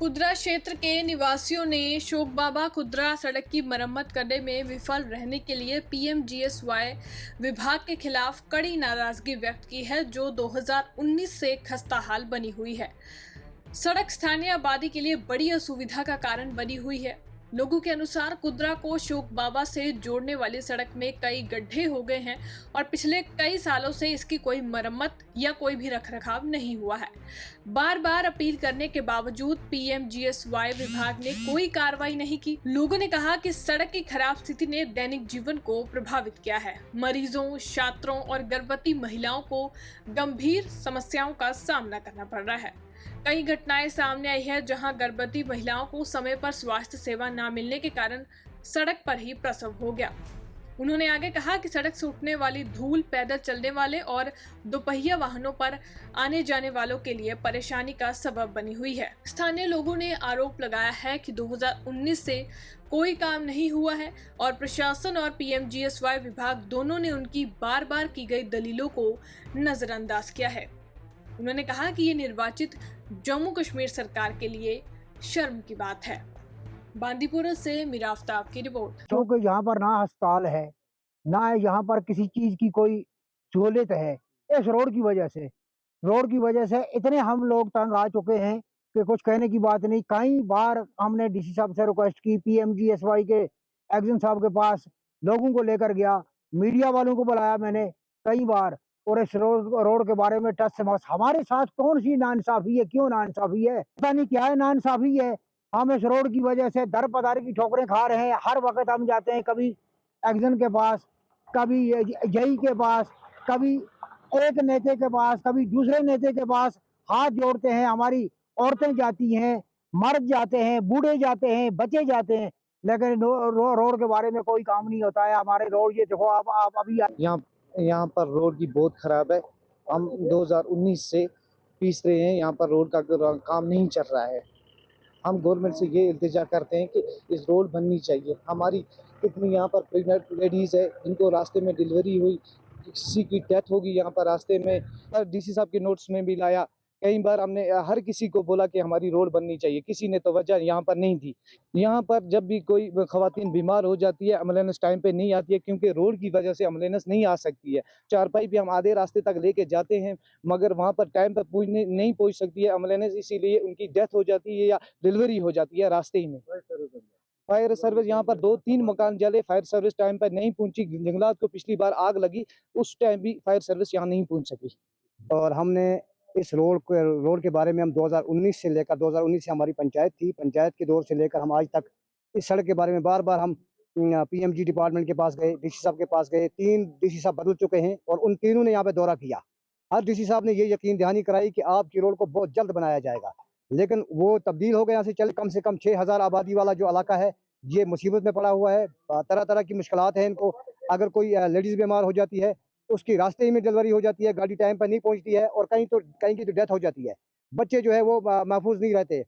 कुदरा क्षेत्र के निवासियों ने शोक बाबा कुदरा सड़क की मरम्मत करने में विफल रहने के लिए पीएमजीएसवाई विभाग के खिलाफ कड़ी नाराजगी व्यक्त की है, जो 2019 से खस्ताहाल बनी हुई है। सड़क स्थानीय आबादी के लिए बड़ी असुविधा का कारण बनी हुई है। लोगों के अनुसार कुदरा को शोक बाबा से जोड़ने वाली सड़क में कई गड्ढे हो गए हैं और पिछले कई सालों से इसकी कोई मरम्मत या कोई भी रखरखाव नहीं हुआ है। बार बार अपील करने के बावजूद पीएमजीएसवाई विभाग ने कोई कार्रवाई नहीं की। लोगों ने कहा कि सड़क की खराब स्थिति ने दैनिक जीवन को प्रभावित किया है। मरीजों, छात्रों और गर्भवती महिलाओं को गंभीर समस्याओं का सामना करना पड़ रहा है। कई घटनाएं सामने आई है जहां गर्भवती महिलाओं को समय पर स्वास्थ्य सेवा न मिलने के कारण सड़क पर ही प्रसव हो गया। उन्होंने आगे कहा कि सड़क से उठने वाली धूल पैदल चलने वाले और दोपहिया वाहनों पर आने जाने वालों के लिए परेशानी का सबब बनी हुई है। स्थानीय लोगों ने आरोप लगाया है कि 2019 से कोई काम नहीं हुआ है और प्रशासन और पीएमजीएसवाई विभाग दोनों ने उनकी बार बार की गई दलीलों को नजरअंदाज किया है। उन्होंने कहा कि ये निर्वाचित जम्मू कश्मीर सरकार के लिए शर्म की बात है। बांदीपुरा से मीरा आफ्ताब की रिपोर्ट। क्योंकि यहाँ पर ना अस्पताल है, ना यहाँ पर किसी चीज की कोई सहूलियत है। इस रोड की वजह से इतने हम लोग तंग आ चुके हैं कि कुछ कहने की बात नहीं। कई बार हमने डीसी साहब से रिक्वेस्ट की, पीएमजीएसवाई के एक्शन साहब के पास लोगों को लेकर गया, मीडिया वालों को बुलाया मैंने कई बार, और इस रोड के बारे में टस से मस। हमारे साथ कौन सी नाइंसाफी है, क्यों नाइंसाफी है, पता नहीं क्या है नाइंसाफी है। हम इस रोड की वजह से दर पदारी की ठोकरें खा रहे हैं। हर वक्त हम जाते हैं, कभी एक्शन के पास, कभी जई के पास, कभी एक नेता के पास, कभी दूसरे नेता के पास हाथ जोड़ते हैं। हमारी औरतें जाती हैं, मर्द जाते हैं, बूढ़े जाते हैं, बच्चे जाते हैं, लेकिन रोड के बारे में कोई काम नहीं होता है। हमारे रोड ये देखो, आप अभी यहाँ पर रोड की बहुत खराब है। हम 2019 से पीस रहे हैं, यहाँ पर रोड का काम नहीं चल रहा है। हम गवर्नमेंट से ये इल्तिजा करते हैं कि इस रोड बननी चाहिए। हमारी कितनी यहाँ पर प्रेग्नेंट लेडीज़ है, इनको रास्ते में डिलीवरी हुई, किसी की डेथ होगी यहाँ पर रास्ते में। डीसी साहब के नोट्स में भी लाया, कई बार हमने हर किसी को बोला कि हमारी रोड बननी चाहिए, किसी ने तवज्जो यहाँ पर नहीं दी। यहाँ पर जब भी कोई खवातीन बीमार हो जाती है, एम्बुलेंस टाइम पे नहीं आती है, क्योंकि रोड की वजह से एम्बुलेंस नहीं आ सकती है। चारपाई भी हम आधे रास्ते तक लेके जाते हैं, मगर वहाँ पर टाइम पर नहीं पहुँच सकती है एम्बुलेंस, इसीलिए उनकी डेथ हो जाती है या डिलीवरी हो जाती है रास्ते ही में। फायर सर्विस यहाँ पर 2-3 मकान जले, फायर सर्विस टाइम पर नहीं पहुंची। जंगलात को पिछली बार आग लगी, उस टाइम भी फायर सर्विस यहाँ नहीं पहुंच सकी। और हमने इस रोड के बारे में हम 2019 से हमारी पंचायत थी, पंचायत के दौर से लेकर हम आज तक इस सड़क के बारे में बार बार हम पीएमजी डिपार्टमेंट के पास गए, डीसी साहब के पास गए। 3 डीसी साहब बदल चुके हैं और उन तीनों ने यहाँ पे दौरा किया। हर डीसी साहब ने ये यकीन दहानी कराई कि आपकी रोड को बहुत जल्द बनाया जाएगा, लेकिन वो तब्दील हो गए। यहाँ से चल कम से कम 6000 आबादी वाला जो इलाका है, ये मुसीबत में पड़ा हुआ है। तरह तरह की मुश्किलात है इनको। अगर कोई लेडीज बीमार हो जाती है, उसकी रास्ते ही में डिलीवरी हो जाती है, गाड़ी टाइम पर नहीं पहुंचती है, और कहीं की तो डेथ हो जाती है। बच्चे जो है वो महफूज नहीं रहते।